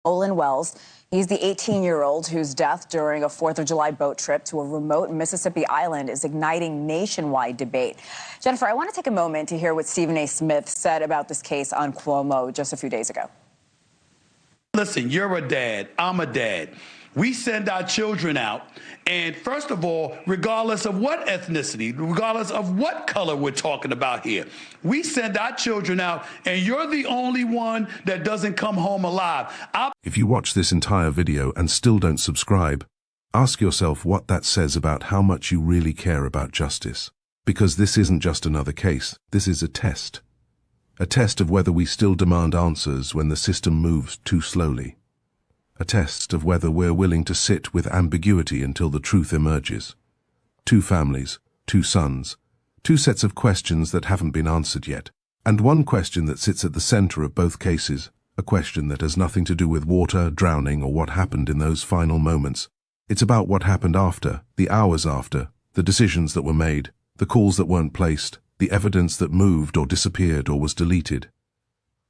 Nolan Wells. He's the 18-year-old whose death during a 4th of July boat trip to a remote Mississippi island is igniting nationwide debate. Jennifer, I want to take a moment to hear what Stephen A. Smith said about this case on Cuomo just a few days ago. Listen, you're a dad. I'm a dad. We send our children out, and first of all, regardless of what ethnicity, regardless of what color we're talking about here, we send our children out, and you're the only one that doesn't come home alive. If you watch this entire video and still don't subscribe, ask yourself what that says about how much you really care about justice. Because this isn't just another case, this is a test. A test of whether we still demand answers when the system moves too slowly. A test of whether we're willing to sit with ambiguity until the truth emerges. Two families, two sons, two sets of questions that haven't been answered yet, and one question that sits at the center of both cases, a question that has nothing to do with water, drowning, or what happened in those final moments. It's about what happened after, the hours after, the decisions that were made, the calls that weren't placed, the evidence that moved or disappeared or was deleted.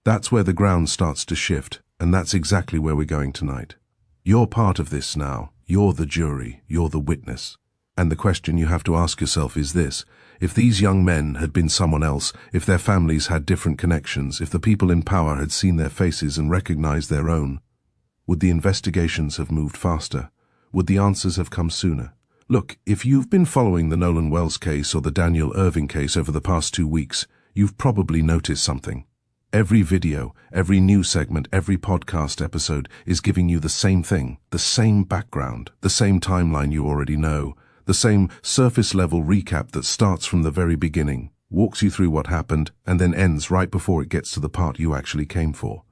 That's where the ground starts to shift, and that's exactly where we're going tonight. You're part of this now. You're the jury. You're the witness. And the question you have to ask yourself is this: if these young men had been someone else, if their families had different connections, if the people in power had seen their faces and recognized their own, would the investigations have moved faster? Would the answers have come sooner? Look, if you've been following the Nolan Wells case or the Daniel Irving case over the past 2 weeks, you've probably noticed something. Every video, every news segment, every podcast episode is giving you the same thing, the same background, the same timeline you already know, the same surface-level recap that starts from the very beginning, walks you through what happened, and then ends right before it gets to the part you actually came for.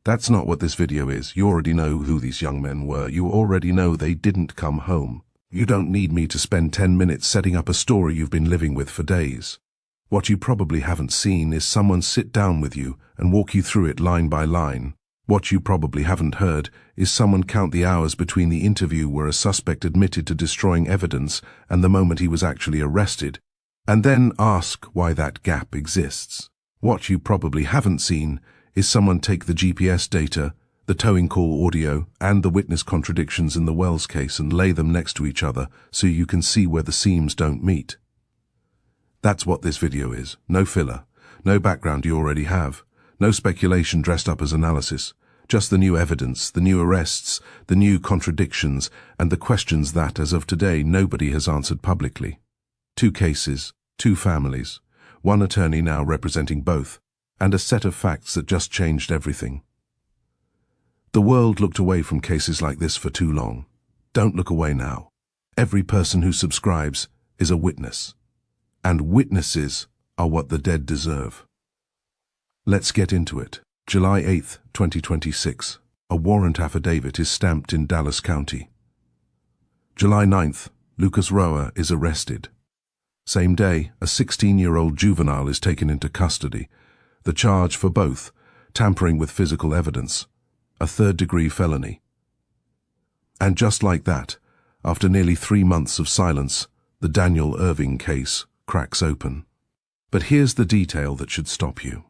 That's not what this video is. You already know who these young men were. You already know they didn't come home. You don't need me to spend 10 minutes setting up a story you've been living with for days. What you probably haven't seen is someone sit down with you and walk you through it line by line. What you probably haven't heard is someone count the hours between the interview where a suspect admitted to destroying evidence and the moment he was actually arrested, and then ask why that gap exists. What you probably haven't seen is someone take the GPS data, the towing call audio, and the witness contradictions in the Wells case and lay them next to each other so you can see where the seams don't meet. That's what this video is. No filler, no background you already have, no speculation dressed up as analysis, just the new evidence, the new arrests, the new contradictions, and the questions that, as of today, nobody has answered publicly. 2 cases, 2 families, 1 attorney now representing both, and a set of facts that just changed everything. The world looked away from cases like this for too long. Don't look away now. Every person who subscribes is a witness. And witnesses are what the dead deserve. Let's get into it. July 8th, 2026. A warrant affidavit is stamped in Dallas County. July 9th, Lucas Roa is arrested. Same day, a 16-year-old juvenile is taken into custody. The charge for both, tampering with physical evidence, a 3rd-degree felony. And just like that, after nearly 3 months of silence, the Daniel Irving case cracks open. But here's the detail that should stop you.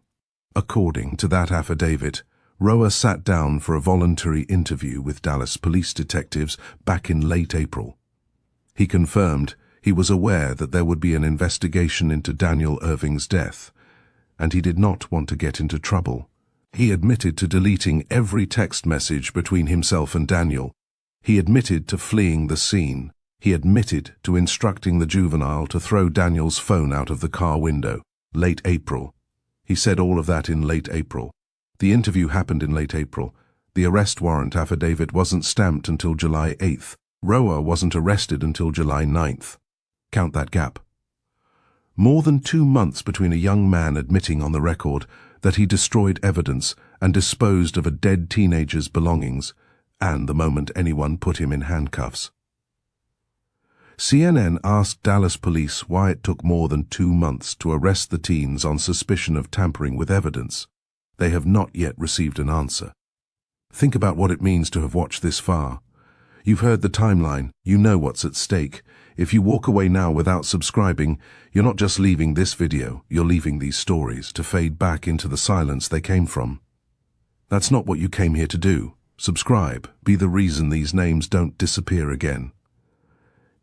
According to that affidavit, Roa sat down for a voluntary interview with Dallas police detectives back in late April. He confirmed he was aware that there would be an investigation into Daniel Irving's death, and he did not want to get into trouble. He admitted to deleting every text message between himself and Daniel. He admitted to fleeing the scene. He admitted to instructing the juvenile to throw Daniel's phone out of the car window. Late April. He said all of that in late April. The interview happened in late April. The arrest warrant affidavit wasn't stamped until July 8th. Roa wasn't arrested until July 9th. Count that gap. More than 2 months between a young man admitting on the record that he destroyed evidence and disposed of a dead teenager's belongings, and the moment anyone put him in handcuffs. CNN asked Dallas police why it took more than 2 months to arrest the teens on suspicion of tampering with evidence. They have not yet received an answer. Think about what it means to have watched this far. You've heard the timeline. You know what's at stake. If you walk away now without subscribing, you're not just leaving this video, you're leaving these stories to fade back into the silence they came from. That's not what you came here to do. Subscribe. Be the reason these names don't disappear again.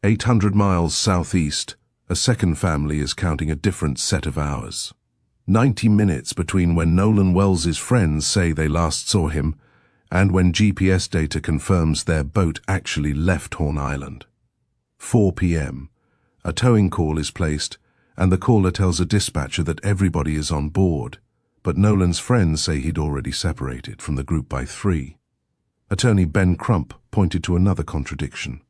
800 miles southeast, a second family is counting a different set of hours. 90 minutes between when Nolan Wells' friends say they last saw him and when GPS data confirms their boat actually left Horn Island. 4 p.m. A towing call is placed, and the caller tells a dispatcher that everybody is on board, but Nolan's friends say he'd already separated from the group by 3. Attorney Ben Crump pointed to another contradiction.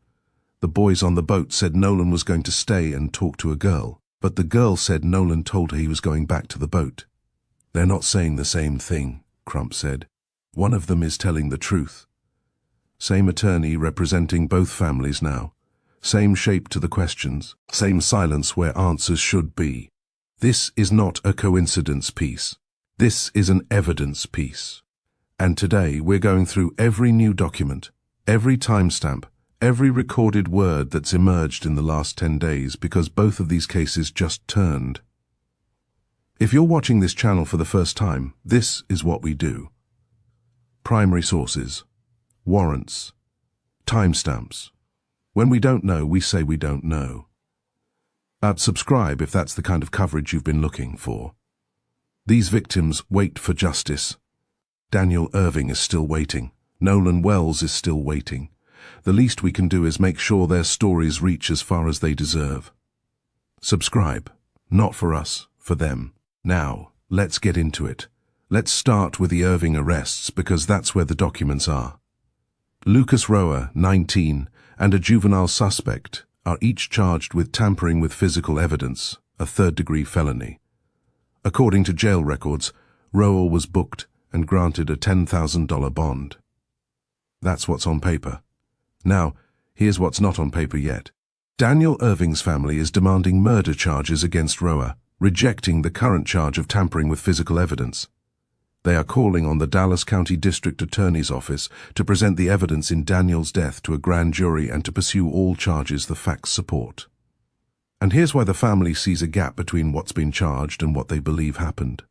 The boys on the boat said Nolan was going to stay and talk to a girl, but the girl said Nolan told her he was going back to the boat. They're not saying the same thing, Crump said. One of them is telling the truth. Same attorney representing both families now. Same shape to the questions. Same silence where answers should be. This is not a coincidence piece. This is an evidence piece. And today we're going through every new document, every timestamp, every recorded word that's emerged in the last 10 days because both of these cases just turned. If you're watching this channel for the first time, this is what we do. Primary sources, warrants, timestamps. When we don't know, we say we don't know. Subscribe if that's the kind of coverage you've been looking for. These victims wait for justice. Daniel Irving is still waiting. Nolan Wells is still waiting. The least we can do is make sure their stories reach as far as they deserve. Subscribe. Not for us, for them. Now, let's get into it. Let's start with the Erving arrests because that's where the documents are. Lucas Roa, 19, and a juvenile suspect are each charged with tampering with physical evidence, a third-degree felony. According to jail records, Roa was booked and granted a $10,000 bond. That's what's on paper. Now, here's what's not on paper yet. Daniel Irving's family is demanding murder charges against Roa, rejecting the current charge of tampering with physical evidence. They are calling on the Dallas County District Attorney's Office to present the evidence in Daniel's death to a grand jury and to pursue all charges the facts support. And here's why the family sees a gap between what's been charged and what they believe happened.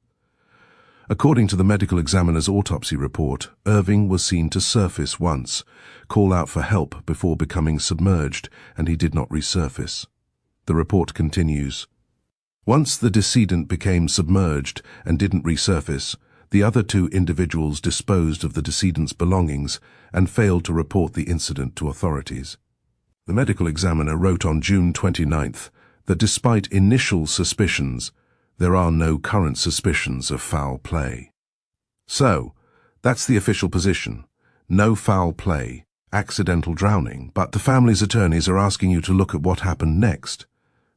According to the medical examiner's autopsy report, Erving was seen to surface once, call out for help before becoming submerged, and he did not resurface. The report continues. Once the decedent became submerged and didn't resurface, the other 2 individuals disposed of the decedent's belongings and failed to report the incident to authorities. The medical examiner wrote on June 29th that despite initial suspicions, there are no current suspicions of foul play. So, that's the official position. No foul play, accidental drowning, but the family's attorneys are asking you to look at what happened next,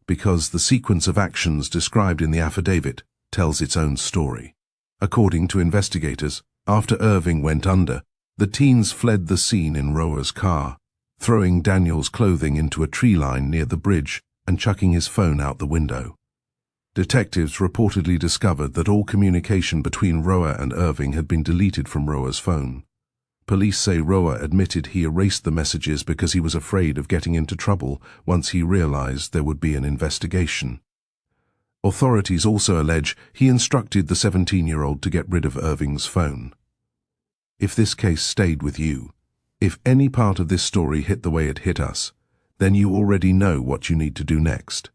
because the sequence of actions described in the affidavit tells its own story. According to investigators, after Erving went under, the teens fled the scene in Roa's car, throwing Daniel's clothing into a tree line near the bridge and chucking his phone out the window. Detectives reportedly discovered that all communication between Roa and Erving had been deleted from Roa's phone. Police say Roa admitted he erased the messages because he was afraid of getting into trouble once he realized there would be an investigation. Authorities also allege he instructed the 17-year-old to get rid of Erving's phone. If this case stayed with you, if any part of this story hit the way it hit us, then you already know what you need to do next.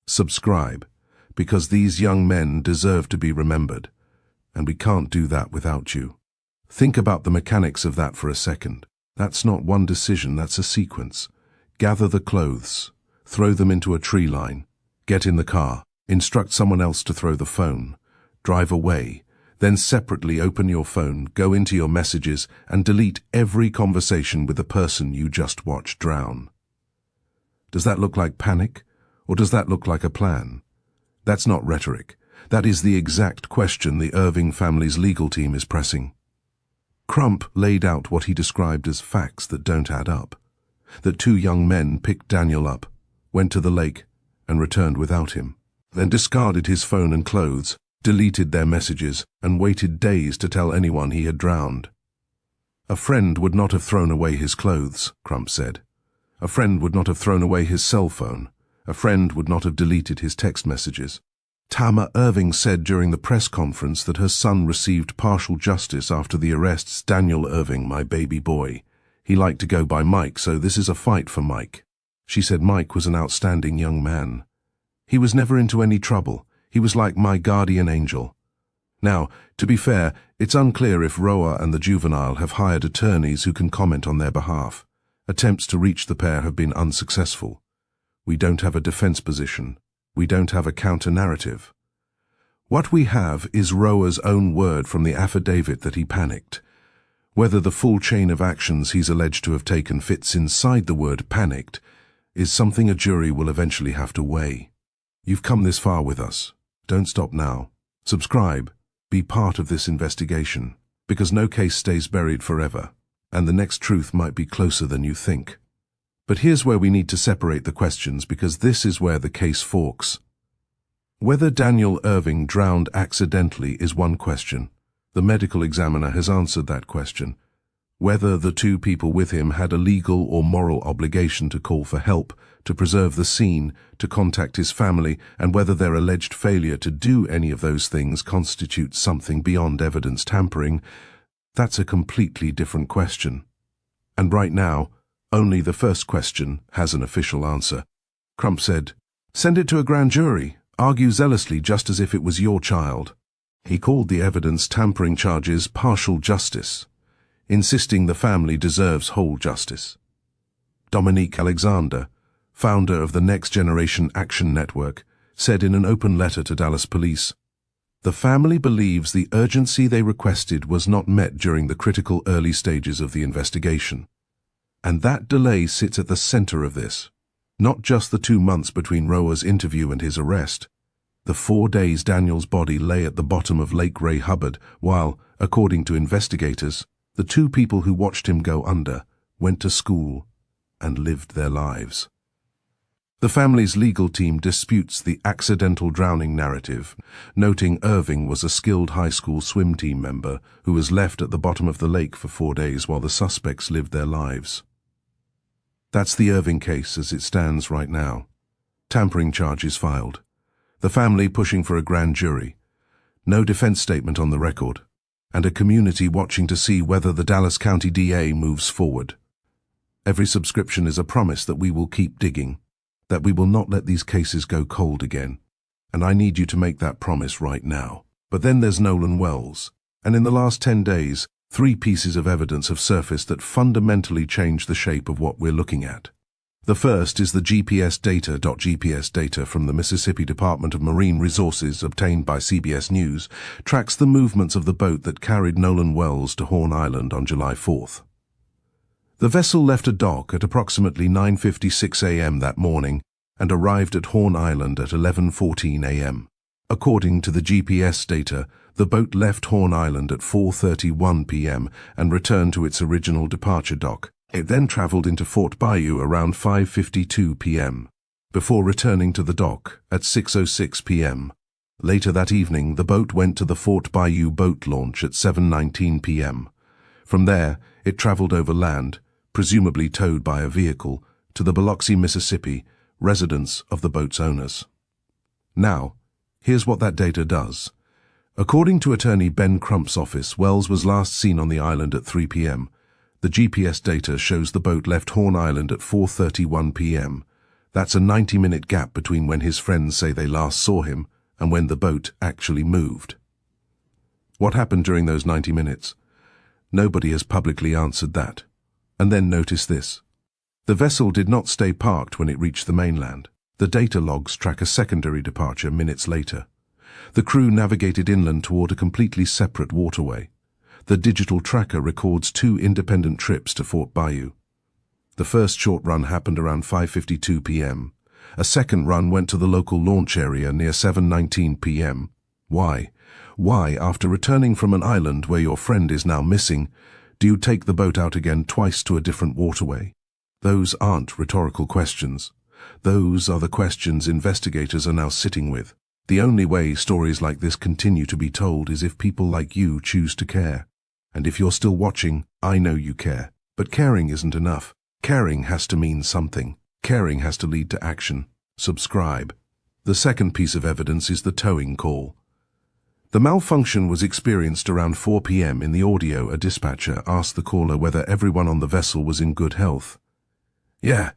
Subscribe, because these young men deserve to be remembered, and we can't do that without you. Think about the mechanics of that for a second. That's not one decision, that's a sequence. Gather the clothes, throw them into a tree line, get in the car, instruct someone else to throw the phone, drive away, then separately open your phone, go into your messages, and delete every conversation with the person you just watched drown. Does that look like panic, or does that look like a plan? That's not rhetoric. That is the exact question the Erving family's legal team is pressing. Crump laid out what he described as facts that don't add up. That 2 young men picked Daniel up, went to the lake, and returned without him. Then discarded his phone and clothes, deleted their messages, and waited days to tell anyone he had drowned. A friend would not have thrown away his clothes, Crump said. A friend would not have thrown away his cell phone. A friend would not have deleted his text messages. Tama Irving said during the press conference that her son received partial justice after the arrests. Daniel Irving, my baby boy. He liked to go by Mike, so this is a fight for Mike. She said Mike was an outstanding young man. He was never into any trouble. He was like my guardian angel. Now, to be fair, it's unclear if Roa and the juvenile have hired attorneys who can comment on their behalf. Attempts to reach the pair have been unsuccessful. We don't have a defense position. We don't have a counter-narrative. What we have is Roa's own word from the affidavit that he panicked. Whether the full chain of actions he's alleged to have taken fits inside the word panicked is something a jury will eventually have to weigh. You've come this far with us. Don't stop now. Subscribe. Be part of this investigation, because no case stays buried forever, and the next truth might be closer than you think. But here's where we need to separate the questions, because this is where the case forks. Whether Daniel Irving drowned accidentally is one question. The medical examiner has answered that question. Whether the two people with him had a legal or moral obligation to call for help, to preserve the scene, to contact his family, and whether their alleged failure to do any of those things constitutes something beyond evidence tampering, that's a completely different question. And right now, only the first question has an official answer. Crump said, "Send it to a grand jury. Argue zealously just as if it was your child." He called the evidence tampering charges partial justice, insisting the family deserves whole justice. Dominique Alexander, founder of the Next Generation Action Network, said in an open letter to Dallas police, "The family believes the urgency they requested was not met during the critical early stages of the investigation. And that delay sits at the center of this. Not just the 2 months between Roa's interview and his arrest. The 4 days Daniel's body lay at the bottom of Lake Ray Hubbard while, according to investigators, the two people who watched him go under went to school and lived their lives." The family's legal team disputes the accidental drowning narrative, noting Erving was a skilled high school swim team member who was left at the bottom of the lake for 4 days while the suspects lived their lives. That's the Erving case as it stands right now. Tampering charges filed. The family pushing for a grand jury. No defense statement on the record. And a community watching to see whether the Dallas County DA moves forward. Every subscription is a promise that we will keep digging, that we will not let these cases go cold again. And I need you to make that promise right now. But then there's Nolan Wells. And in the last 10 days, 3 pieces of evidence have surfaced that fundamentally change the shape of what we're looking at. The first is the GPS data from the Mississippi Department of Marine Resources obtained by CBS News tracks the movements of the boat that carried Nolan Wells to Horn Island on July 4th. The vessel left a dock at approximately 9:56 a.m. that morning and arrived at Horn Island at 11:14 a.m. According to the GPS data, the boat left Horn Island at 4:31 p.m. and returned to its original departure dock. It then traveled into Fort Bayou around 5:52 p.m., before returning to the dock at 6:06 p.m. Later that evening, the boat went to the Fort Bayou boat launch at 7:19 p.m. From there, it traveled over land, presumably towed by a vehicle, to the Biloxi, Mississippi, residence of the boat's owners. Now, here's what that data does. According to attorney Ben Crump's office, Wells was last seen on the island at 3 p.m., The GPS data shows the boat left Horn Island at 4:31 p.m. That's a 90-minute gap between when his friends say they last saw him and when the boat actually moved. What happened during those 90 minutes? Nobody has publicly answered that. And then notice this. The vessel did not stay parked when it reached the mainland. The data logs track a secondary departure minutes later. The crew navigated inland toward a completely separate waterway. The digital tracker records 2 independent trips to Fort Bayou. The first short run happened around 5:52 p.m. A second run went to the local launch area near 7:19 p.m. Why? Why, after returning from an island where your friend is now missing, do you take the boat out again twice to a different waterway? Those aren't rhetorical questions. Those are the questions investigators are now sitting with. The only way stories like this continue to be told is if people like you choose to care. And if you're still watching, I know you care. But caring isn't enough. Caring has to mean something. Caring has to lead to action. Subscribe. The second piece of evidence is the towing call. The malfunction was experienced around 4 p.m. In the audio, a dispatcher asked the caller whether everyone on the vessel was in good health. Yeah,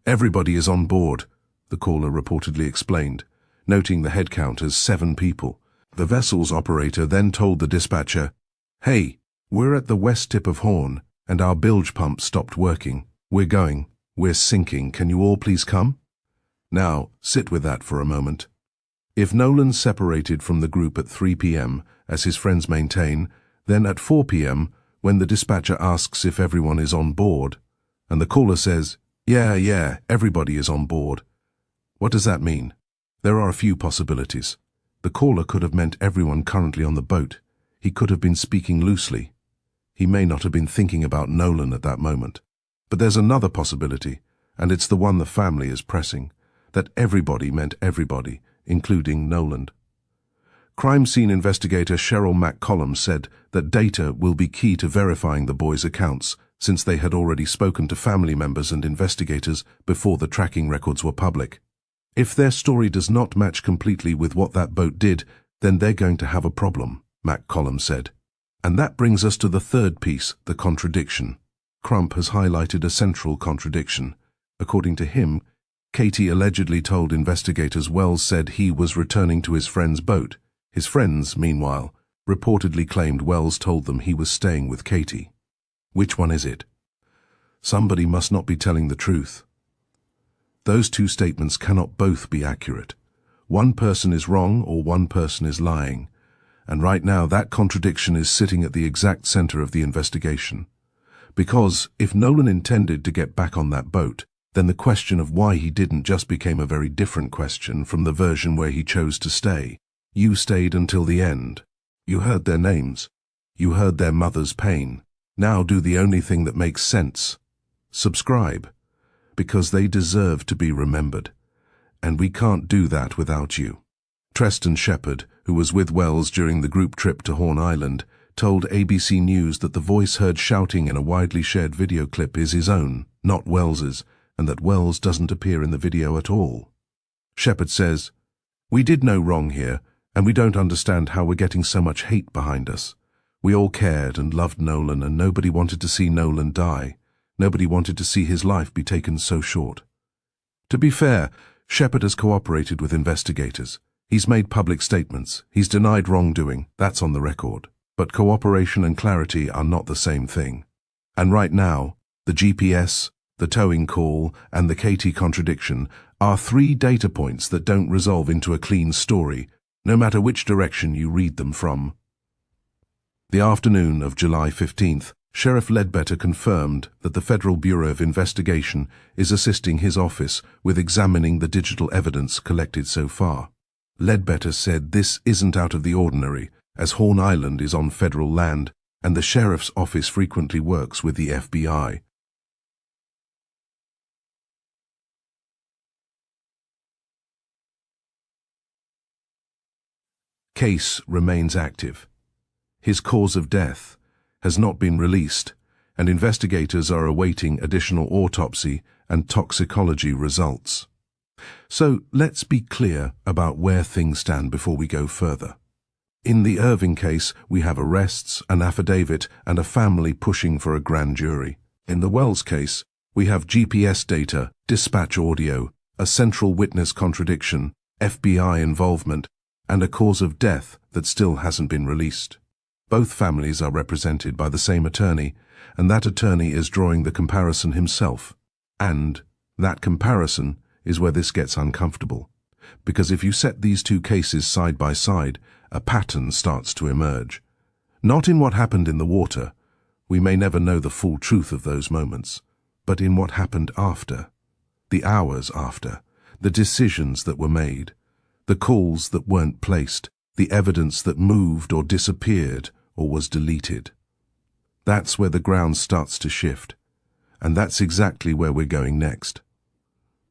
everybody is on board, the caller reportedly explained, noting the head count as 7 people. The vessel's operator then told the dispatcher, "Hey, we're at the west tip of Horn, and our bilge pump stopped working. We're sinking, can you all please come?" Now, sit with that for a moment. If Nolan separated from the group at 3 p.m., as his friends maintain, then at 4 p.m., when the dispatcher asks if everyone is on board, and the caller says, yeah, everybody is on board, what does that mean? There are a few possibilities. The caller could have meant everyone currently on the boat. He could have been speaking loosely. He may not have been thinking about Nolan at that moment. But there's another possibility, and it's the one the family is pressing, that everybody meant everybody, including Nolan. Crime scene investigator Cheryl McCollum said that data will be key to verifying the boys' accounts, since they had already spoken to family members and investigators before the tracking records were public. If their story does not match completely with what that boat did, then they're going to have a problem, McCollum said. And that brings us to the third piece, the contradiction. Crump has highlighted a central contradiction. According to him, Katie allegedly told investigators Wells said he was returning to his friend's boat. His friends, meanwhile, reportedly claimed Wells told them he was staying with Katie. Which one is it? Somebody must not be telling the truth. Those two statements cannot both be accurate. One person is wrong or one person is lying. And right now that contradiction is sitting at the exact center of the investigation. Because if Nolan intended to get back on that boat, then the question of why he didn't just became a very different question from the version where he chose to stay. You stayed until the end. You heard their names. You heard their mother's pain. Now do the only thing that makes sense. Subscribe. Because they deserve to be remembered. And we can't do that without you. Treston Shepard, who was with Wells during the group trip to Horn Island, told ABC News that the voice heard shouting in a widely shared video clip is his own, not Wells's, and that Wells doesn't appear in the video at all. Shepard says, "We did no wrong here, and we don't understand how we're getting so much hate behind us. We all cared and loved Nolan, and nobody wanted to see Nolan die. Nobody wanted to see his life be taken so short." To be fair, Shepard has cooperated with investigators. He's made public statements. He's denied wrongdoing. That's on the record. But cooperation and clarity are not the same thing. And right now, the GPS, the towing call, and the Katie contradiction are 3 data points that don't resolve into a clean story, no matter which direction you read them from. The afternoon of July 15th, Sheriff Ledbetter confirmed that the Federal Bureau of Investigation is assisting his office with examining the digital evidence collected so far. Ledbetter said this isn't out of the ordinary, as Horn Island is on federal land, and the sheriff's office frequently works with the FBI. Case remains active. His cause of death has not been released, and investigators are awaiting additional autopsy and toxicology results. So let's be clear about where things stand before we go further. In the Erving case, we have arrests, an affidavit, and a family pushing for a grand jury. In the Wells case, we have GPS data, dispatch audio, a central witness contradiction, FBI involvement, and a cause of death that still hasn't been released. Both families are represented by the same attorney, and that attorney is drawing the comparison himself. And that comparison is where this gets uncomfortable. Because if you set these two cases side by side, a pattern starts to emerge. Not in what happened in the water. We may never know the full truth of those moments, but in what happened after. The hours after. The decisions that were made. The calls that weren't placed. The evidence that moved or disappeared or was deleted. That's where the ground starts to shift. And that's exactly where we're going next.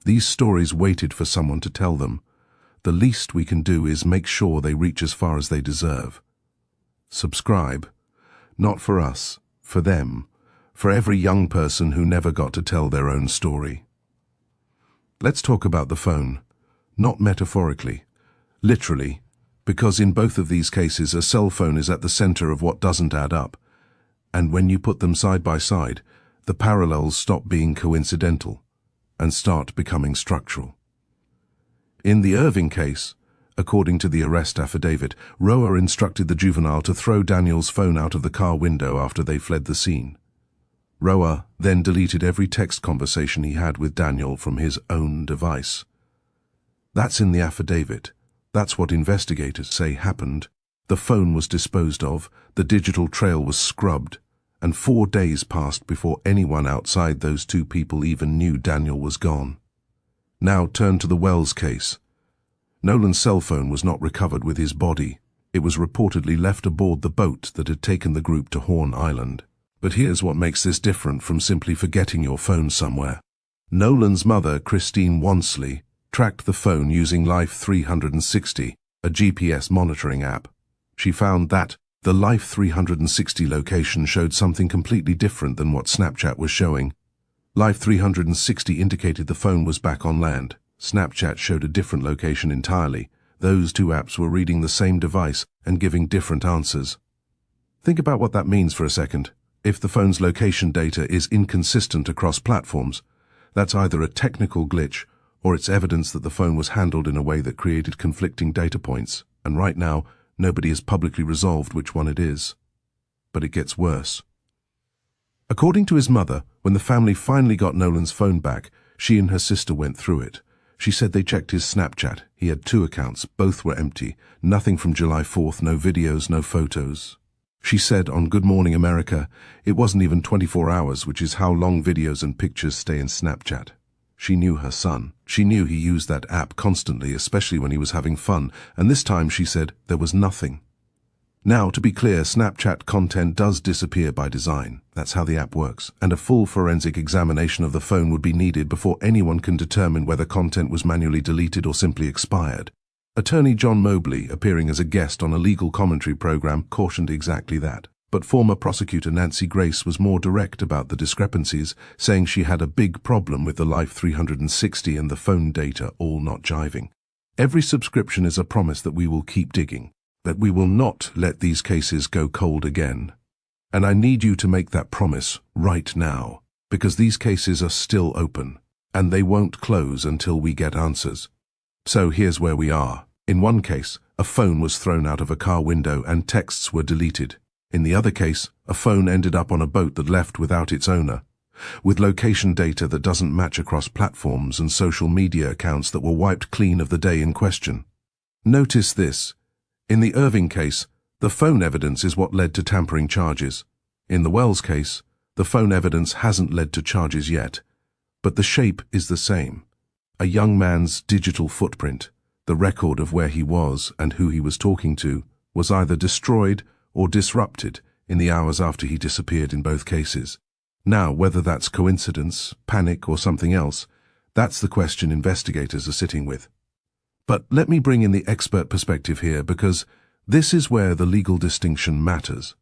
These stories waited for someone to tell them. The least we can do is make sure they reach as far as they deserve. Subscribe. Not for us, for them, for every young person who never got to tell their own story. Let's talk about the phone. not metaphorically, literally, because in both of these cases a cell phone is at the center of what doesn't add up, and when you put them side by side, the parallels stop being coincidental and start becoming structural. In the Irving case, according to the arrest affidavit, Roa instructed the juvenile to throw Daniel's phone out of the car window after they fled the scene. Roa then deleted every text conversation he had with Daniel from his own device. That's in the affidavit. That's what investigators say happened. The phone was disposed of, the digital trail was scrubbed, and 4 days passed before anyone outside those two people even knew Daniel was gone. Now turn to the Wells case. Nolan's cell phone was not recovered with his body. It was reportedly left aboard the boat that had taken the group to Horn Island. But here's what makes this different from simply forgetting your phone somewhere. Nolan's mother, Christine Wansley, tracked the phone using Life 360, a GPS monitoring app. She found that the Life 360 location showed something completely different than what Snapchat was showing. Life 360 indicated the phone was back on land. Snapchat showed a different location entirely. Those two apps were reading the same device and giving different answers. Think about what that means for a second. If the phone's location data is inconsistent across platforms, that's either a technical glitch or it's evidence that the phone was handled in a way that created conflicting data points, and right now, nobody has publicly resolved which one it is. But it gets worse. According to his mother, when the family finally got Nolan's phone back, she and her sister went through it. She said they checked his Snapchat. He had 2 accounts, both were empty. Nothing from July 4th, no videos, no photos. She said on Good Morning America, it wasn't even 24 hours, which is how long videos and pictures stay in Snapchat. She knew her son. She knew he used that app constantly, especially when he was having fun, and this time, she said, there was nothing. Now, to be clear, Snapchat content does disappear by design. That's how the app works, and a full forensic examination of the phone would be needed before anyone can determine whether content was manually deleted or simply expired. Attorney John Mobley, appearing as a guest on a legal commentary program, cautioned exactly that. But former prosecutor Nancy Grace was more direct about the discrepancies, saying she had a big problem with the Life 360 and the phone data all not jiving. Every subscription is a promise that we will keep digging, that we will not let these cases go cold again. And I need you to make that promise right now, because these cases are still open, and they won't close until we get answers. So here's where we are. In one case, a phone was thrown out of a car window and texts were deleted. In the other case, a phone ended up on a boat that left without its owner, with location data that doesn't match across platforms and social media accounts that were wiped clean of the day in question. Notice this. In the Erving case, the phone evidence is what led to tampering charges. In the Wells case, the phone evidence hasn't led to charges yet, but the shape is the same. A young man's digital footprint, the record of where he was and who he was talking to, was either destroyed or disrupted in the hours after he disappeared in both cases. Now, whether that's coincidence, panic, or something else, that's the question investigators are sitting with. But let me bring in the expert perspective here, because this is where the legal distinction matters.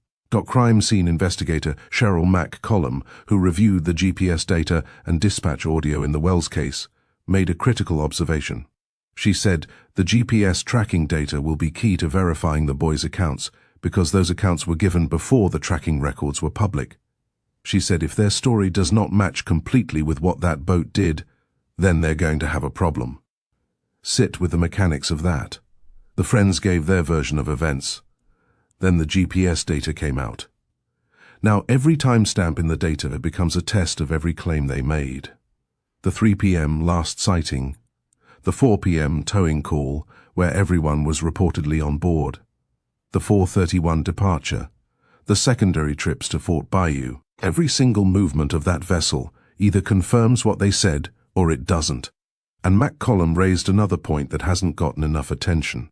Crime scene investigator Cheryl McCollum, who reviewed the GPS data and dispatch audio in the Wells case, made a critical observation. She said the GPS tracking data will be key to verifying the boys' accounts, because those accounts were given before the tracking records were public. She said if their story does not match completely with what that boat did, then they're going to have a problem. Sit with the mechanics of that. The friends gave their version of events. Then the GPS data came out. Now every timestamp in the data becomes a test of every claim they made. The 3 p.m. last sighting, the 4 p.m. towing call where everyone was reportedly on board, the 4:31 departure, the secondary trips to Fort Bayou. Every single movement of that vessel either confirms what they said or it doesn't. And McCollum raised another point that hasn't gotten enough attention.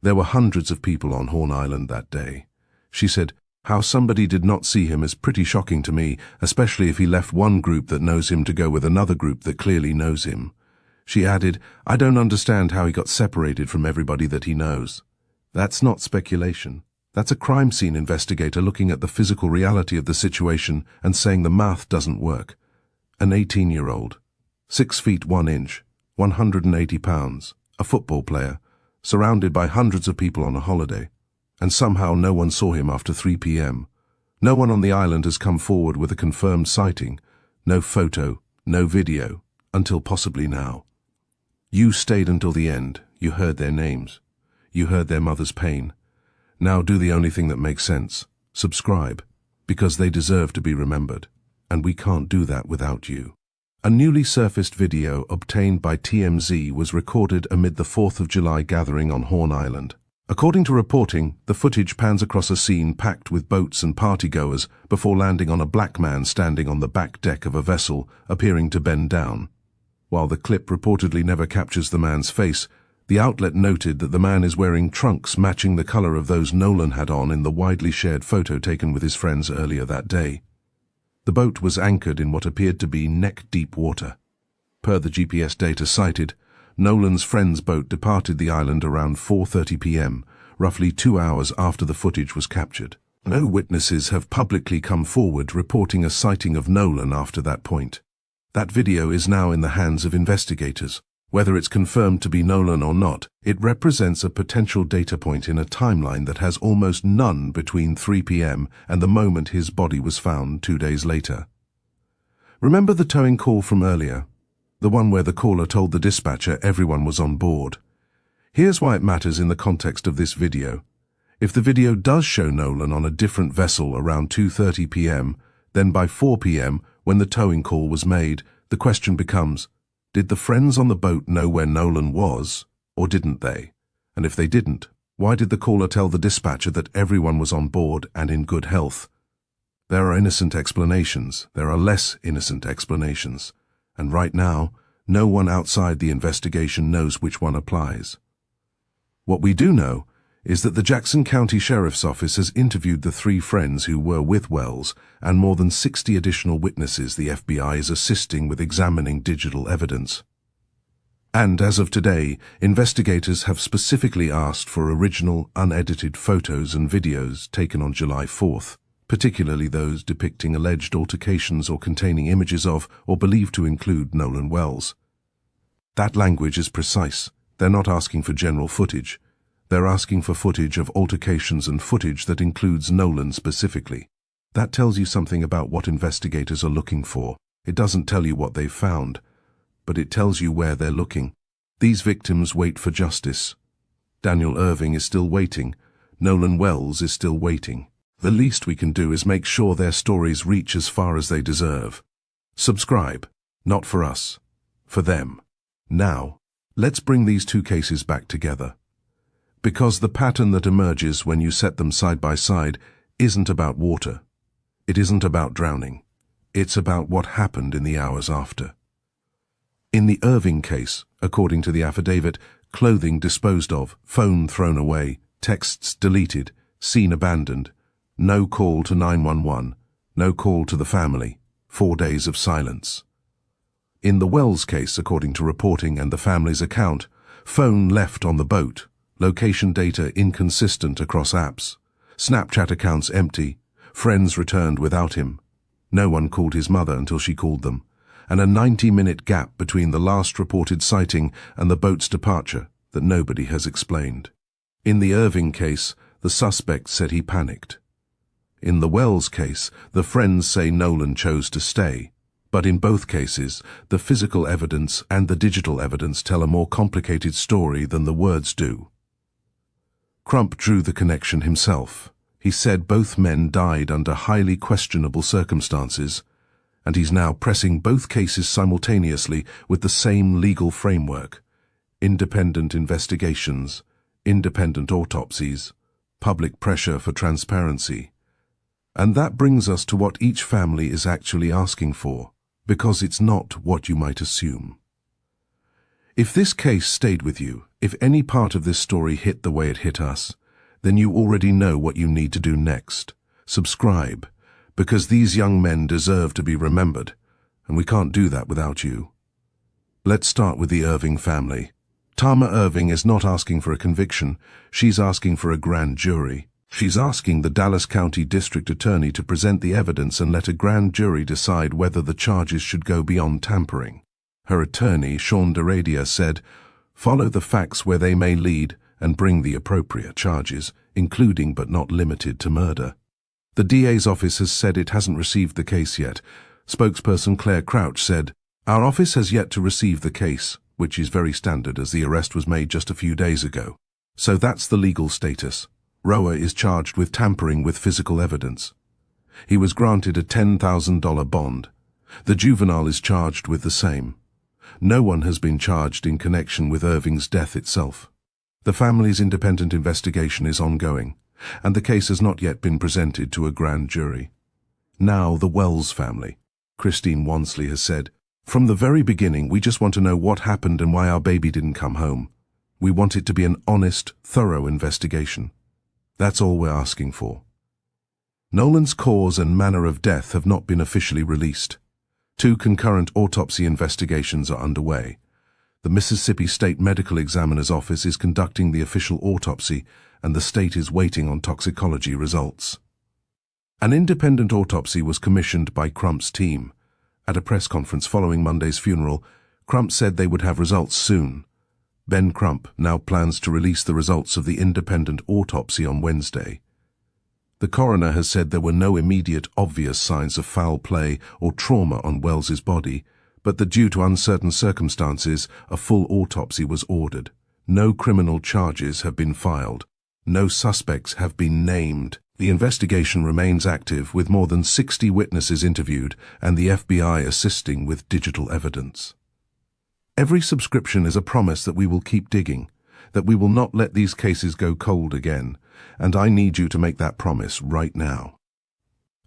There were hundreds of people on Horn Island that day. She said, how somebody did not see him is pretty shocking to me, especially if he left one group that knows him to go with another group that clearly knows him. She added, I don't understand how he got separated from everybody that he knows. That's not speculation. That's a crime scene investigator looking at the physical reality of the situation and saying the math doesn't work. An 18-year-old, 6 feet 1 inch, 180 pounds, a football player, surrounded by hundreds of people on a holiday, and somehow no one saw him after 3 p.m. No one on the island has come forward with a confirmed sighting, no photo, no video, until possibly now. You stayed until the end, you heard their names, you heard their mother's pain. Now do the only thing that makes sense. Subscribe, because they deserve to be remembered, and we can't do that without you. A newly surfaced video obtained by TMZ was recorded amid the 4th of July gathering on Horn Island. According to reporting, the footage pans across a scene packed with boats and partygoers before landing on a black man standing on the back deck of a vessel, appearing to bend down. While the clip reportedly never captures the man's face, the outlet noted that the man is wearing trunks matching the color of those Nolan had on in the widely shared photo taken with his friends earlier that day. The boat was anchored in what appeared to be neck-deep water. Per the GPS data cited, Nolan's friend's boat departed the island around 4:30 p.m., roughly 2 hours after the footage was captured. No witnesses have publicly come forward reporting a sighting of Nolan after that point. That video is now in the hands of investigators. Whether it's confirmed to be Nolan or not, it represents a potential data point in a timeline that has almost none between 3 p.m. and the moment his body was found 2 days later. Remember the towing call from earlier? The one where the caller told the dispatcher everyone was on board. Here's why it matters in the context of this video. If the video does show Nolan on a different vessel around 2:30 p.m., then by 4 p.m., when the towing call was made, the question becomes, did the friends on the boat know where Nolan was, or didn't they? And if they didn't, why did the caller tell the dispatcher that everyone was on board and in good health? There are innocent explanations, there are less innocent explanations, and right now, no one outside the investigation knows which one applies. What we do know is that the Jackson County Sheriff's Office has interviewed the 3 friends who were with Wells and more than 60 additional witnesses the FBI is assisting with examining digital evidence. And as of today, investigators have specifically asked for original, unedited photos and videos taken on July 4th, particularly those depicting alleged altercations or containing images of or believed to include Nolan Wells. That language is precise. They're not asking for general footage. They're asking for footage of altercations and footage that includes Nolan specifically. That tells you something about what investigators are looking for. It doesn't tell you what they've found, but it tells you where they're looking. These victims wait for justice. Daniel Irving is still waiting. Nolan Wells is still waiting. The least we can do is make sure their stories reach as far as they deserve. Subscribe. Not for us. For them. Now, let's bring these 2 cases back together. Because the pattern that emerges when you set them side by side isn't about water. It isn't about drowning. It's about what happened in the hours after. In the Erving case, according to the affidavit, clothing disposed of, phone thrown away, texts deleted, scene abandoned, no call to 911, no call to the family, 4 days of silence. In the Wells case, according to reporting and the family's account, phone left on the boat, location data inconsistent across apps, Snapchat accounts empty, friends returned without him, no one called his mother until she called them, and a 90-minute gap between the last reported sighting and the boat's departure that nobody has explained. In the Erving case, the suspect said he panicked. In the Wells case, the friends say Nolan chose to stay, but in both cases, the physical evidence and the digital evidence tell a more complicated story than the words do. Crump drew the connection himself. He said both men died under highly questionable circumstances, and he's now pressing both cases simultaneously with the same legal framework: independent investigations, independent autopsies, public pressure for transparency. And that brings us to what each family is actually asking for, because it's not what you might assume. If this case stayed with you, if any part of this story hit the way it hit us, then you already know what you need to do next. Subscribe, because these young men deserve to be remembered, and we can't do that without you. Let's start with the Erving family. Tama Erving is not asking for a conviction, she's asking for a grand jury. She's asking the Dallas County District Attorney to present the evidence and let a grand jury decide whether the charges should go beyond tampering. Her attorney, Sean DeRadia, said, Follow the facts where they may lead and bring the appropriate charges, including but not limited to murder. The DA's office has said it hasn't received the case yet. Spokesperson Claire Crouch said, "Our office has yet to receive the case," which is very standard as the arrest was made just a few days ago. So that's the legal status. Roa is charged with tampering with physical evidence. He was granted a $10,000 bond. The juvenile is charged with the same. No one has been charged in connection with Erving's death itself. The family's independent investigation is ongoing, and the case has not yet been presented to a grand jury. Now the Wells family. Christine Wansley has said, "From the very beginning, we just want to know what happened and why our baby didn't come home. We want it to be an honest, thorough investigation. That's all we're asking for." Nolan's cause and manner of death have not been officially released. 2 concurrent autopsy investigations are underway. The Mississippi State Medical Examiner's Office is conducting the official autopsy, and the state is waiting on toxicology results. An independent autopsy was commissioned by Crump's team. At a press conference following Monday's funeral, Crump said they would have results soon. Ben Crump now plans to release the results of the independent autopsy on Wednesday. The coroner has said there were no immediate obvious signs of foul play or trauma on Wells's body, but that due to uncertain circumstances, a full autopsy was ordered. No criminal charges have been filed. No suspects have been named. The investigation remains active, with more than 60 witnesses interviewed and the FBI assisting with digital evidence. Every subscription is a promise that we will keep digging, that we will not let these cases go cold again, and I need you to make that promise right now.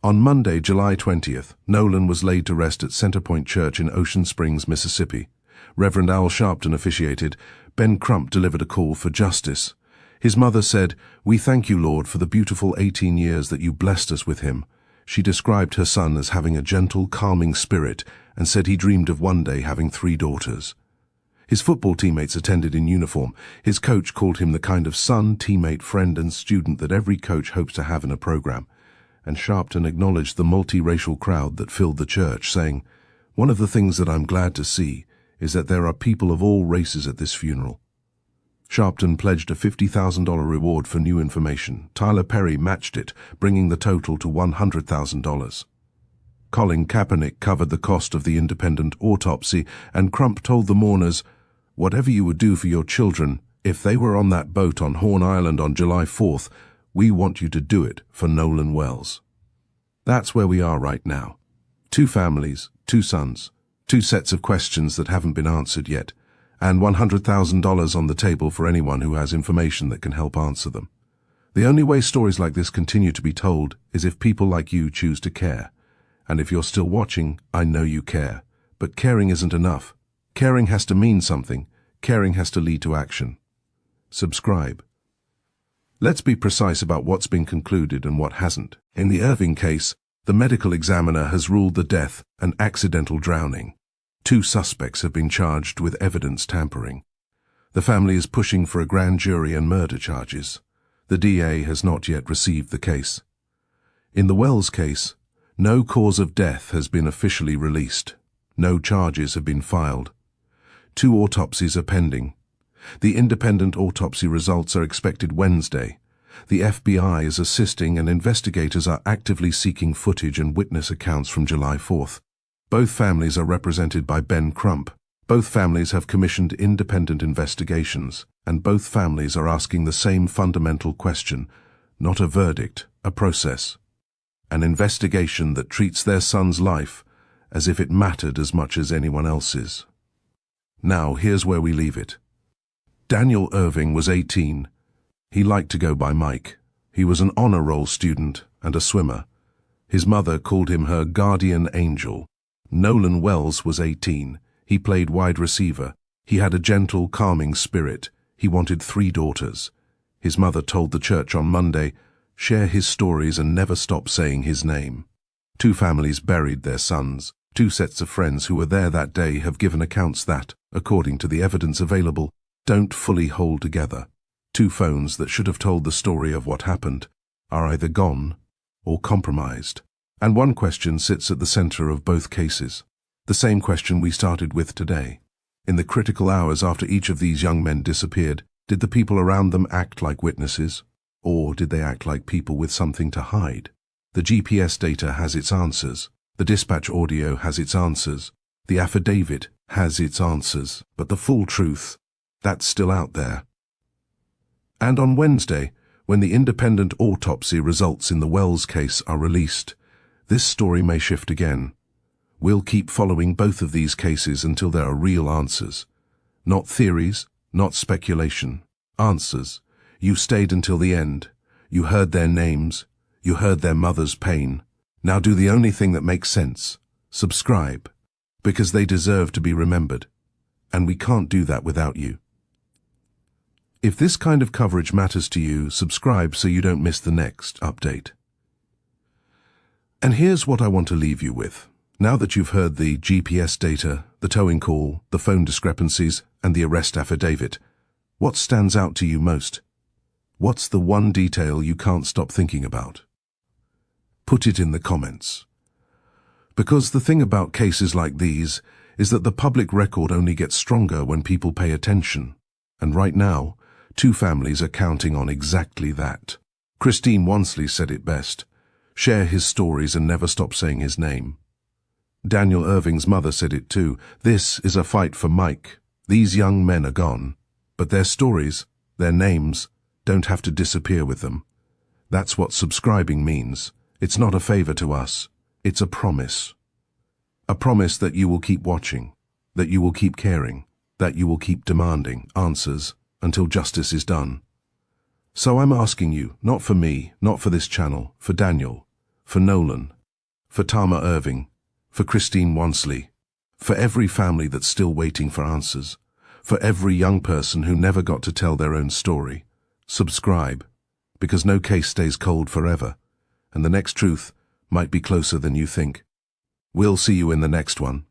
On Monday, July 20th, Nolan was laid to rest at Centerpoint Church in Ocean Springs, Mississippi. Reverend Al Sharpton officiated. Ben Crump delivered a call for justice. His mother said, "We thank you, Lord, for the beautiful 18 years that you blessed us with him." She described her son as having a gentle, calming spirit and said he dreamed of one day having 3 daughters. His football teammates attended in uniform. His coach called him the kind of son, teammate, friend and student that every coach hopes to have in a program. And Sharpton acknowledged the multiracial crowd that filled the church, saying, "One of the things that I'm glad to see is that there are people of all races at this funeral." Sharpton pledged a $50,000 reward for new information. Tyler Perry matched it, bringing the total to $100,000. Colin Kaepernick covered the cost of the independent autopsy, and Crump told the mourners, "Whatever you would do for your children, if they were on that boat on Horn Island on July 4th, we want you to do it for Nolan Wells." That's where we are right now. 2 families, 2 sons, 2 sets of questions that haven't been answered yet, and $100,000 on the table for anyone who has information that can help answer them. The only way stories like this continue to be told is if people like you choose to care. And if you're still watching, I know you care. But caring isn't enough. Caring has to mean something. Caring has to lead to action. Subscribe. Let's be precise about what's been concluded and what hasn't. In the Erving case, the medical examiner has ruled the death an accidental drowning. 2 suspects have been charged with evidence tampering. The family is pushing for a grand jury and murder charges. The DA has not yet received the case. In the Wells case, no cause of death has been officially released. No charges have been filed. 2 autopsies are pending. The independent autopsy results are expected Wednesday. The FBI is assisting and investigators are actively seeking footage and witness accounts from July 4th. Both families are represented by Ben Crump. Both families have commissioned independent investigations, and both families are asking the same fundamental question, not a verdict, a process. An investigation that treats their son's life as if it mattered as much as anyone else's. Now, here's where we leave it. Daniel Irving was 18. He liked to go by Mike. He was an honor roll student and a swimmer. His mother called him her guardian angel. Nolan Wells was 18. He played wide receiver. He had a gentle, calming spirit. He wanted 3 daughters. His mother told the church on Monday, "Share his stories and never stop saying his name." 2 families buried their sons. 2 sets of friends who were there that day have given accounts that, according to the evidence available, don't fully hold together. 2 phones that should have told the story of what happened are either gone or compromised. And one question sits at the center of both cases. The same question we started with today. In the critical hours after each of these young men disappeared, did the people around them act like witnesses? Or did they act like people with something to hide? The GPS data has its answers. The dispatch audio has its answers. The affidavit has its answers. But the full truth, that's still out there. And on Wednesday, when the independent autopsy results in the Wells case are released, this story may shift again. We'll keep following both of these cases until there are real answers. Not theories, not speculation. Answers. You stayed until the end. You heard their names. You heard their mother's pain. Now do the only thing that makes sense. Subscribe. Because they deserve to be remembered. And we can't do that without you. If this kind of coverage matters to you, subscribe so you don't miss the next update. And here's what I want to leave you with. Now that you've heard the GPS data, the towing call, the phone discrepancies, and the arrest affidavit, what stands out to you most? What's the one detail you can't stop thinking about? Put it in the comments. Because the thing about cases like these is that the public record only gets stronger when people pay attention. And right now, 2 families are counting on exactly that. Christine Wansley said it best. Share his stories and never stop saying his name. Daniel Irving's mother said it too. This is a fight for Mike. These young men are gone. But their stories, their names, don't have to disappear with them. That's what subscribing means. It's not a favor to us. It's a promise. A promise that you will keep watching, that you will keep caring, that you will keep demanding answers until justice is done. So I'm asking you, not for me, not for this channel, for Daniel, for Nolan, for Tama Erving, for Christine Wansley, for every family that's still waiting for answers, for every young person who never got to tell their own story. Subscribe, because no case stays cold forever, and the next truth might be closer than you think. We'll see you in the next one.